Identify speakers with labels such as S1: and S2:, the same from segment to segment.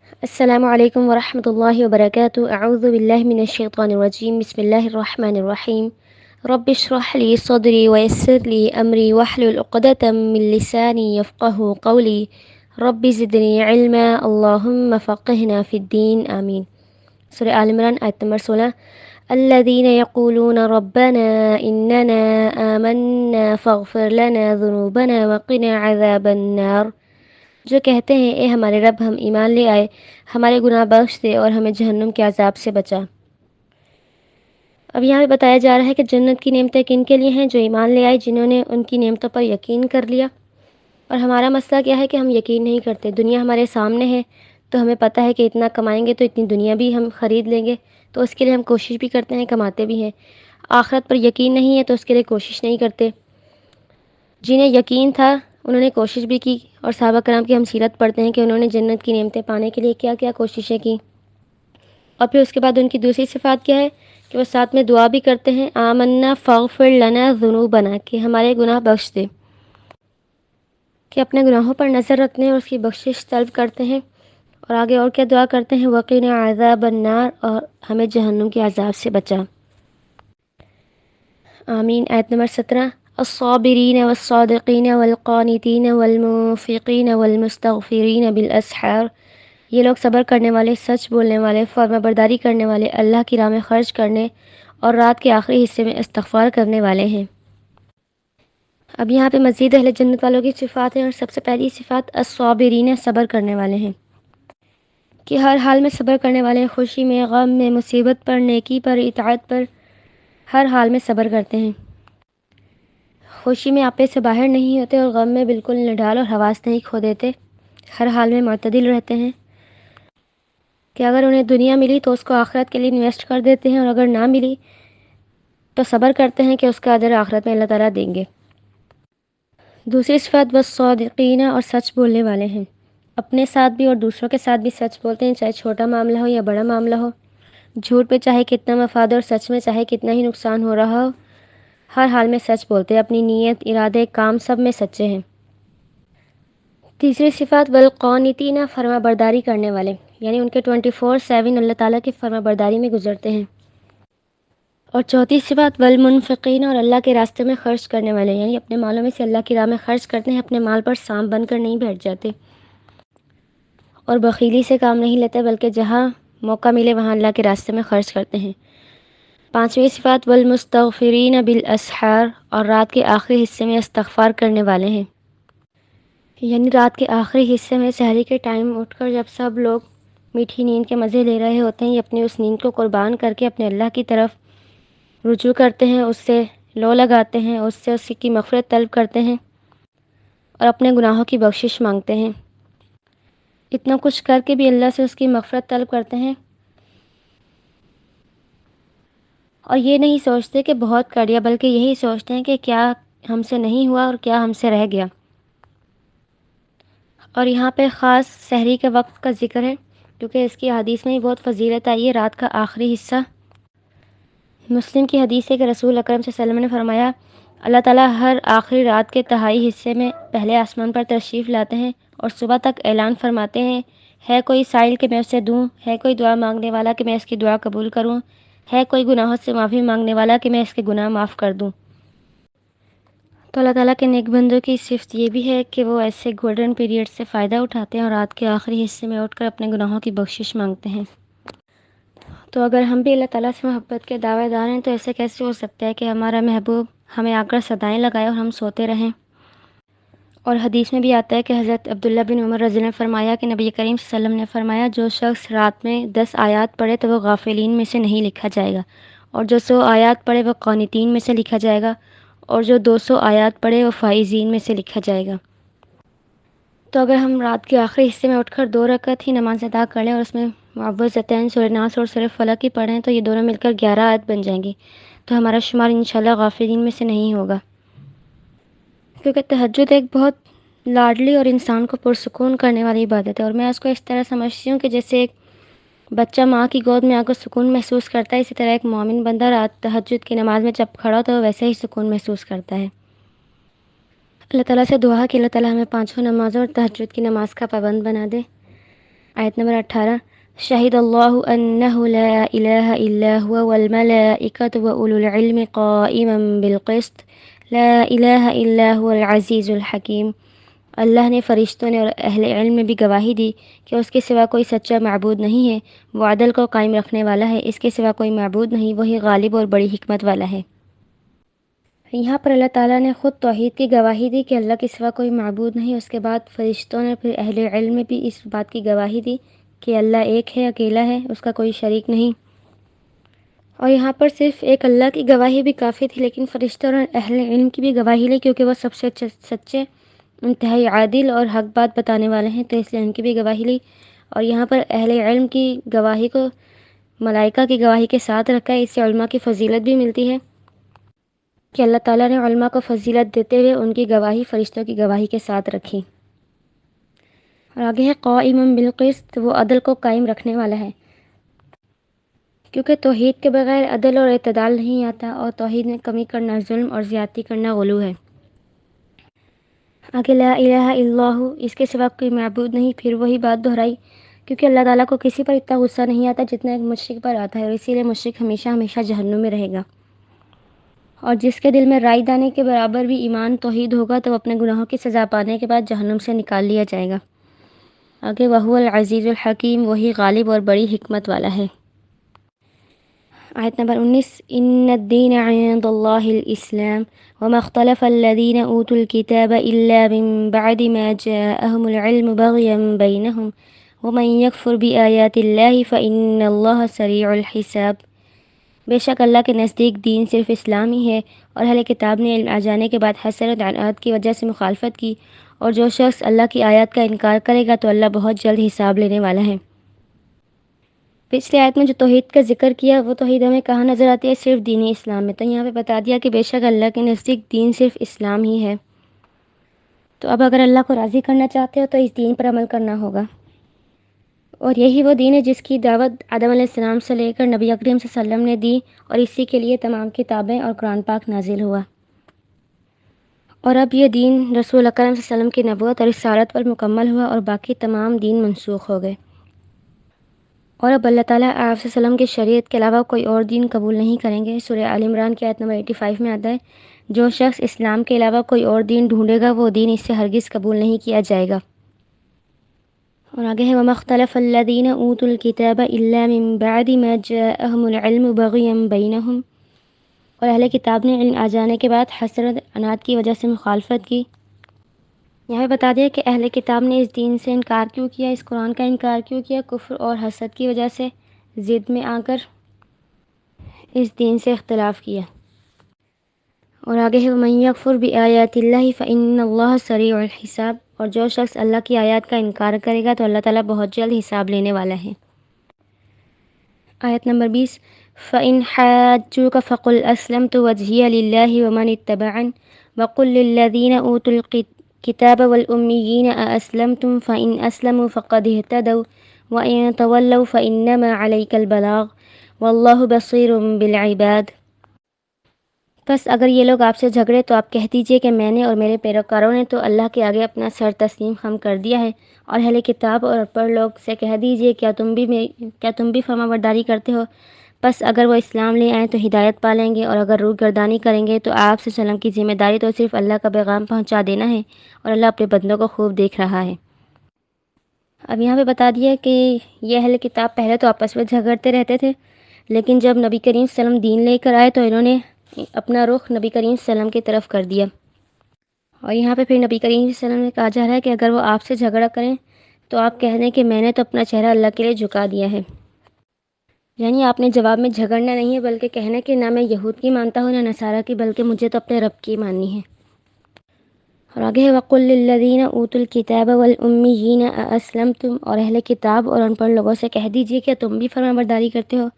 S1: السلام علیکم ورحمۃ اللہ وبرکاتہ، اعوذ باللہ من الشیطان الرجیم، بسم اللہ الرحمن الرحیم۔ رب اشرح لی صدری ویسر لی امری واحلل عقدۃ من لسانی یفقہوا قولی، رب زدنی علما اللہم فقہنا فی الدین، آمین۔ سورہ آل عمران آیت نمبر 16۔ الذین یقولون ربنا اننا آمنا فاغفر لنا ذنوبنا وقنا عذاب النار، جو کہتے ہیں اے ہمارے رب، ہم ایمان لے آئے، ہمارے گناہ بخش دے اور ہمیں جہنم کے عذاب سے بچا۔ اب یہاں پہ بتایا جا رہا ہے کہ جنت کی نعمتیں کن کے لیے ہیں؟ جو ایمان لے آئے، جنہوں نے ان کی نعمتوں پر یقین کر لیا۔ اور ہمارا مسئلہ کیا ہے کہ ہم یقین نہیں کرتے۔ دنیا ہمارے سامنے ہے تو ہمیں پتہ ہے کہ اتنا کمائیں گے تو اتنی دنیا بھی ہم خرید لیں گے، تو اس کے لیے ہم کوشش بھی کرتے ہیں، کماتے بھی ہیں۔ آخرت پر یقین نہیں ہے تو اس کے لیے کوشش نہیں کرتے۔ جنہیں یقین تھا انہوں نے کوشش بھی کی، اور صحابہ کرام کی ہم سیرت پڑھتے ہیں کہ انہوں نے جنت کی نعمتیں پانے کے لیے کیا کیا کوششیں کی۔ اور پھر اس کے بعد ان کی دوسری صفات کیا ہے کہ وہ ساتھ میں دعا بھی کرتے ہیں، آمنا فاغفر لنا ذنوبنا، کہ ہمارے گناہ بخش دے، کہ اپنے گناہوں پر نظر رکھتے ہیں اور اس کی بخشش طلب کرتے ہیں۔ اور آگے اور کیا دعا کرتے ہیں؟ وقنا عذاب النار، اور ہمیں جہنم کے عذاب سے بچا، آمین۔ آیت نمبر 17۔ الصابرین والصادقین والقانتین والمنفقین والمستغفرین بالاسحار، یہ لوگ صبر کرنے والے، سچ بولنے والے، فرما برداری کرنے والے، اللہ کی راہ میں خرچ کرنے اور رات کے آخری حصے میں استغفار کرنے والے ہیں۔ اب یہاں پہ مزید اہل جنت والوں کی صفات ہیں، اور سب سے پہلی صفات الصابرین، صبر کرنے والے ہیں، کہ ہر حال میں صبر کرنے والے، خوشی میں، غم میں، مصیبت پر، نیکی پر، اطاعت پر، ہر حال میں صبر کرتے ہیں۔ خوشی میں آپے سے باہر نہیں ہوتے اور غم میں بالکل نڈال اور حواس نہیں کھو دیتے، ہر حال میں معتدل رہتے ہیں، کہ اگر انہیں دنیا ملی تو اس کو آخرت کے لیے انویسٹ کر دیتے ہیں، اور اگر نہ ملی تو صبر کرتے ہیں کہ اس کا اجر آخرت میں اللہ تعالیٰ دیں گے۔ دوسری صفات والصادقین، اور سچ بولنے والے ہیں، اپنے ساتھ بھی اور دوسروں کے ساتھ بھی سچ بولتے ہیں، چاہے چھوٹا معاملہ ہو یا بڑا معاملہ ہو، جھوٹ پہ چاہے کتنا مفاد اور سچ میں چاہے کتنا ہی نقصان ہو رہا ہو، ہر حال میں سچ بولتے ہیں، اپنی نیت، ارادے، کام سب میں سچے ہیں۔ تیسری صفات والقانتین، فرما برداری کرنے والے، یعنی ان کے 24/7 اللہ تعالیٰ کی فرما برداری میں گزرتے ہیں۔ اور چوتھی صفات والمنفقین، اور اللہ کے راستے میں خرچ کرنے والے، یعنی اپنے مالوں میں سے اللہ کی راہ میں خرچ کرتے ہیں، اپنے مال پر سانپ بن کر نہیں بیٹھ جاتے اور بخیلی سے کام نہیں لیتے، بلکہ جہاں موقع ملے وہاں اللہ کے راستے میں خرچ کرتے ہیں۔ پانچویں صفات والمستغفرین بالاسحار، اور رات کے آخری حصے میں استغفار کرنے والے ہیں، یعنی رات کے آخری حصے میں سحری کے ٹائم اٹھ کر جب سب لوگ میٹھی نیند کے مزے لے رہے ہوتے ہیں، یہ اپنی اس نیند کو قربان کر کے اپنے اللہ کی طرف رجوع کرتے ہیں، اس سے لو لگاتے ہیں، اس سے اسی کی مغفرت طلب کرتے ہیں اور اپنے گناہوں کی بخشش مانگتے ہیں۔ اتنا کچھ کر کے بھی اللہ سے اس کی مغفرت طلب کرتے ہیں، اور یہ نہیں سوچتے کہ بہت کر لیا، بلکہ یہی سوچتے ہیں کہ کیا ہم سے نہیں ہوا اور کیا ہم سے رہ گیا۔ اور یہاں پہ خاص سحری کے وقت کا ذکر ہے، کیونکہ اس کی حدیث میں بھی بہت فضیلت آئی ہے، رات کا آخری حصہ۔ مسلم کی حدیث ہے کہ رسول اکرم صلی اللہ علیہ وسلم نے فرمایا، اللہ تعالیٰ ہر آخری رات کے تہائی حصے میں پہلے آسمان پر تشریف لاتے ہیں اور صبح تک اعلان فرماتے ہیں، ہے کوئی سائل کہ میں اسے دوں، ہے کوئی دعا مانگنے والا کہ میں اس کی دعا قبول کروں، ہے کوئی گناہوں سے معافی مانگنے والا کہ میں اس کے گناہ معاف کر دوں۔ تو اللہ تعالیٰ کے نیک بندوں کی صفت یہ بھی ہے کہ وہ ایسے گولڈن پیریڈ سے فائدہ اٹھاتے ہیں اور رات کے آخری حصے میں اٹھ کر اپنے گناہوں کی بخشش مانگتے ہیں۔ تو اگر ہم بھی اللہ تعالیٰ سے محبت کے دعوے دار ہیں تو ایسے کیسے ہو سکتا ہے کہ ہمارا محبوب ہمیں آ کر صدائیں لگائے اور ہم سوتے رہیں؟ اور حدیث میں بھی آتا ہے کہ حضرت عبداللہ بن عمر رضی اللہ عنہ نے فرمایا کہ نبی کریم صلی اللہ علیہ وسلم نے فرمایا، جو شخص رات میں 10 آیات پڑھے تو وہ غافلین میں سے نہیں لکھا جائے گا، اور جو 100 آیات پڑھے وہ قانتین میں سے لکھا جائے گا، اور جو 200 آیات پڑھے وہ فائزین میں سے لکھا جائے گا۔ تو اگر ہم رات کے آخری حصے میں اٹھ کر 2 رکعت ہی نماز ادا کر لیں اور اس میں معوذتین، سورہ ناس اور سورہ فلق ہی پڑھیں تو یہ دونوں مل کر 11 آیت بن جائیں گی، تو ہمارا شمار انشاءاللہ غافلین میں سے نہیں ہوگا۔ کیونکہ تہجد ایک بہت لاڈلی اور انسان کو پرسکون کرنے والی عبادت ہے، اور میں اس کو اس طرح سمجھتی ہوں کہ جیسے ایک بچہ ماں کی گود میں آ کر سکون محسوس کرتا ہے، اسی طرح ایک مومن بندہ رات تہجد کی نماز میں جب کھڑا تو ویسے ہی سکون محسوس کرتا ہے۔ اللہ تعالیٰ سے دعا کہ اللہ تعالیٰ ہمیں 5 نمازوں اور تہجد کی نماز کا پابند بنا دے، آیت نمبر 18 شہد اللہ انہ لا الہ الا هو والملائکۃ واولو العلم قائما بالقسط لا الہ الا هو العزیز الحکیم۔ اللہ نے فرشتوں نے اور اہل علم نے بھی گواہی دی کہ اس کے سوا کوئی سچا معبود نہیں ہے، وہ عدل کو قائم رکھنے والا ہے، اس کے سوا کوئی معبود نہیں، وہی غالب اور بڑی حکمت والا ہے۔ یہاں پر اللہ تعالیٰ نے خود توحید کی گواہی دی کہ اللہ کے سوا کوئی معبود نہیں، اس کے بعد فرشتوں نے پھر اہل علم میں بھی اس بات کی گواہی دی کہ اللہ ایک ہے، اکیلا ہے، اس کا کوئی شریک نہیں۔ اور یہاں پر صرف ایک اللہ کی گواہی بھی کافی تھی، لیکن فرشتوں اور اہل علم کی بھی گواہی لی کیونکہ وہ سب سے سچے، انتہائی عادل اور حق بات بتانے والے ہیں، تو اس لیے ان کی بھی گواہی لی۔ اور یہاں پر اہل علم کی گواہی کو ملائکہ کی گواہی کے ساتھ رکھا ہے، اس سے علماء کی فضیلت بھی ملتی ہے کہ اللہ تعالیٰ نے علماء کو فضیلت دیتے ہوئے ان کی گواہی فرشتوں کی گواہی کے ساتھ رکھی۔ اور آگے ہے قائما بالقسط، وہ عدل کو قائم رکھنے والا ہے، کیونکہ توحید کے بغیر عدل اور اعتدال نہیں آتا، اور توحید میں کمی کرنا ظلم اور زیادتی کرنا غلو ہے۔ آگے لا الہ الا اللہ، اس کے سوا کوئی معبود نہیں، پھر وہی بات دہرائی کیونکہ اللہ تعالیٰ کو کسی پر اتنا غصہ نہیں آتا جتنا ایک مشرک پر آتا ہے، اور اسی لیے مشرک ہمیشہ ہمیشہ جہنم میں رہے گا۔ اور جس کے دل میں رائی دانے کے برابر بھی ایمان توحید ہوگا تو وہ اپنے گناہوں کی سزا پانے کے بعد جہنم سے نکال لیا جائے گا۔ آگے وہو العزیز الحکیم، وہی غالب اور بڑی حکمت والا ہے۔ آیت نمبر 19 ان الدین عند اللہ الاسلام وما اختلف الذین اوتوا الكتاب الا من بعد ما جاءهم العلم بغیا بینہم ومن یکفر بآیات اللہ فإن اللہ سریع الحساب۔ بے شک اللہ کے نزدیک دین صرف اسلام ہی ہے، اور اہل کتاب نے علم آ جانے کے بعد حسرت عناد کی وجہ سے مخالفت کی، اور جو شخص اللہ کی آیات کا انکار کرے گا تو اللہ بہت جلد حساب لینے والا ہے۔ پچھلی آیت میں جو توحید کا ذکر کیا وہ توحید ہمیں کہاں نظر آتی ہے؟ صرف دینی اسلام میں، تو یہاں پہ بتا دیا کہ بے شک اللہ کے نزدیک دین صرف اسلام ہی ہے۔ تو اب اگر اللہ کو راضی کرنا چاہتے ہو تو اس دین پر عمل کرنا ہوگا، اور یہی وہ دین ہے جس کی دعوت آدم علیہ السلام سے لے کر نبی اکرم صلی اللہ علیہ وسلم نے دی، اور اسی کے لیے تمام کتابیں اور قرآن پاک نازل ہوا۔ اور اب یہ دین رسول اکرم صلی اللہ علیہ وسلم کی نبوت اور رسالت پر مکمل ہوا، اور باقی تمام دین منسوخ ہو گئے، اور اب اللہ تعالیٰ آپ صلی اللہ علیہ وسلم کی شریعت کے علاوہ کوئی اور دین قبول نہیں کریں گے۔ سورہ آل عمران کی آیت نمبر 85 میں آتا ہے جو شخص اسلام کے علاوہ کوئی اور دین ڈھونڈے گا وہ دین اس سے ہرگز قبول نہیں کیا جائے گا۔ اور آگے ہے وَمَا اخْتَلَفَ الَّذِينَ أُوتُوا الْكِتَابَ إِلَّا مِن بَعْدِ مَا جَاءَهُمُ الْعِلْمُ بَغْيًا بَيْنَهُمْ، اور اہل کتاب نے علم آ جانے کے بعد حسرت عناد کی وجہ سے مخالفت کی۔ یہاں پہ بتا دیا کہ اہل کتاب نے اس دین سے انکار کیوں کیا، اس قرآن کا انکار کیوں کیا؟ کفر اور حسد کی وجہ سے ضد میں آ کر اس دین سے اختلاف کیا۔ اور آگے ہے وَمَن يَكْفُرْ بِآيَاتِ اللَّهِ فَإِنَّ اللَّهَ سَرِيعُ الْحِسَابِ، اور جو شخص اللہ کی آیات کا انکار کرے گا تو اللہ تعالیٰ بہت جلد حساب لینے والا ہے۔ آیت نمبر 20 فَإِنْ حَاجُّوكَ فَقُلْ أَسْلَمْتُ وَجْهِيَ لِلَّهِ وَمَنِ اتَّبَعَنِ وَقُلْ لِلَّذِينَ أُوتُوا الْكِتَابَ وَالْأُمِّيِّينَ أَأَسْلَمْتُمْ فَإِنْ أَسْلَمُوا فَقَدِ اهْتَدَوْا وَإِنْ تَوَلَّوْا فَإِنَّمَا عَلَيْكَ الْبَلَاغُ وَاللَّهُ بَصِيرٌ بِالْعِبَادِ۔ بس اگر یہ لوگ آپ سے جھگڑے تو آپ کہہ دیجئے کہ میں نے اور میرے پیروکاروں نے تو اللہ کے آگے اپنا سر تسلیم خم کر دیا ہے، اور اہل کتاب اور پڑھ لوگ سے کہہ دیجئے کیا تم بھی فرما برداری کرتے ہو؟ بس اگر وہ اسلام لے آئیں تو ہدایت پالیں گے، اور اگر روح گردانی کریں گے تو آپ صلی اللہ علیہ وسلم کی ذمہ داری تو صرف اللہ کا پیغام پہنچا دینا ہے، اور اللہ اپنے بندوں کو خوب دیکھ رہا ہے۔ اب یہاں پہ بتا دیا کہ یہ اہل کتاب پہلے تو آپس میں جھگڑتے رہتے تھے، لیکن جب نبی کریم صلی اللہ علیہ وسلم دین لے کر آئے تو انہوں نے اپنا رخ نبی کریم صلی اللہ علیہ وسلم کی طرف کر دیا۔ اور یہاں پہ پھر نبی کریم صلی اللہ علیہ وسلم نے کہا جا رہا ہے کہ اگر وہ آپ سے جھگڑا کریں تو آپ کہہ دیں کہ میں نے تو اپنا چہرہ اللہ کے لیے جھکا دیا ہے، یعنی آپ نے جواب میں جھگڑنا نہیں ہے بلکہ کہنا کہ نہ میں یہود کی مانتا ہوں نہ نصارہ کی، بلکہ مجھے تو اپنے رب کی ماننی ہے۔ اور آگے ہے وَقُلْ لِلَّذِينَ أُوتُوا الْكِتَابَ وَالْأُمِّيِّينَ أَأَسْلَمْتُمْ، اور اہل کتاب اور ان پڑھ لوگوں سے کہہ دیجئے کہ تم بھی فرما برداری کرتے ہو۔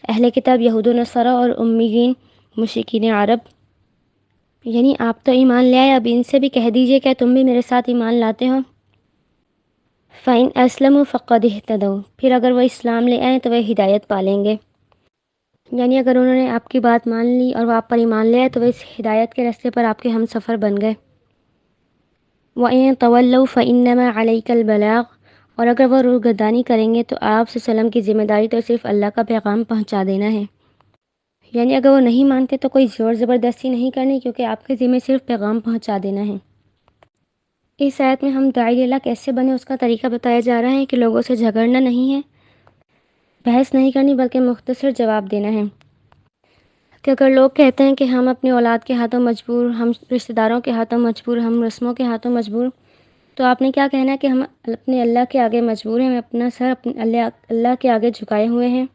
S1: اہل کتاب یہود و نصارہ اور امیین مشرکین عرب، یعنی آپ تو ایمان لے آئے، اب ان سے بھی کہہ دیجئے کہ تم بھی میرے ساتھ ایمان لاتے ہو۔ فَإِنْ أَسْلَمُوا فَقَدِ اهْتَدَوْا، پھر اگر وہ اسلام لے آئیں تو وہ ہدایت پالیں گے، یعنی اگر انہوں نے آپ کی بات مان لی اور وہ آپ پر ایمان لے آئے تو وہ اس ہدایت کے راستے پر آپ کے ہم سفر بن گئے۔ وَإِن تَوَلَّوْا فَإِنَّمَا عَلَيْكَ الْبَلَاغُ، اور اگر وہ روگردانی کریں گے تو آپ صلی اللہ علیہ وسلم کی ذمہ داری تو صرف اللہ کا پیغام پہنچا دینا ہے، یعنی اگر وہ نہیں مانتے تو کوئی زور زبردستی نہیں کرنی، کیونکہ آپ کے ذمہ صرف پیغام پہنچا دینا ہے۔ اس آیت میں ہم داعی اللہ کیسے بنے اس کا طریقہ بتایا جا رہا ہے کہ لوگوں سے جھگڑنا نہیں ہے، بحث نہیں کرنی، بلکہ مختصر جواب دینا ہے۔ کہ اگر لوگ کہتے ہیں کہ ہم اپنی اولاد کے ہاتھوں مجبور، ہم رشتہ داروں کے ہاتھوں مجبور، ہم رسموں کے ہاتھوں مجبور، تو آپ نے کیا کہنا ہے کہ ہم اپنے اللہ کے آگے مجبور ہیں، ہم اپنا سر اپنے اللہ کے آگے جھکائے ہوئے ہیں،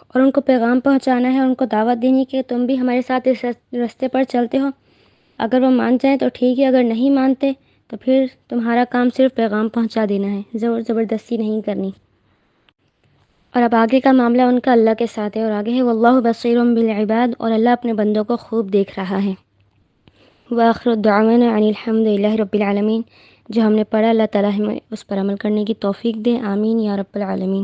S1: اور ان کو پیغام پہنچانا ہے، اور ان کو دعوت دینی کہ تم بھی ہمارے ساتھ اس راستے پر چلتے ہو۔ اگر وہ مان جائیں تو ٹھیک ہے، اگر نہیں مانتے تو پھر تمہارا کام صرف پیغام پہنچا دینا ہے، زور زبردستی نہیں کرنی۔ اور اب آگے کا معاملہ ان کا اللہ کے ساتھ ہے، اور آگے ہے واللہ بصیر بالعباد، اور اللہ اپنے بندوں کو خوب دیکھ رہا ہے۔ وآخر دعوانا ان الحمد للہ رب العالمین۔ جو ہم نے پڑھا اللہ تعالیٰ ہمیں اس پر عمل کرنے کی توفیق دے، آمین یا رب العالمین۔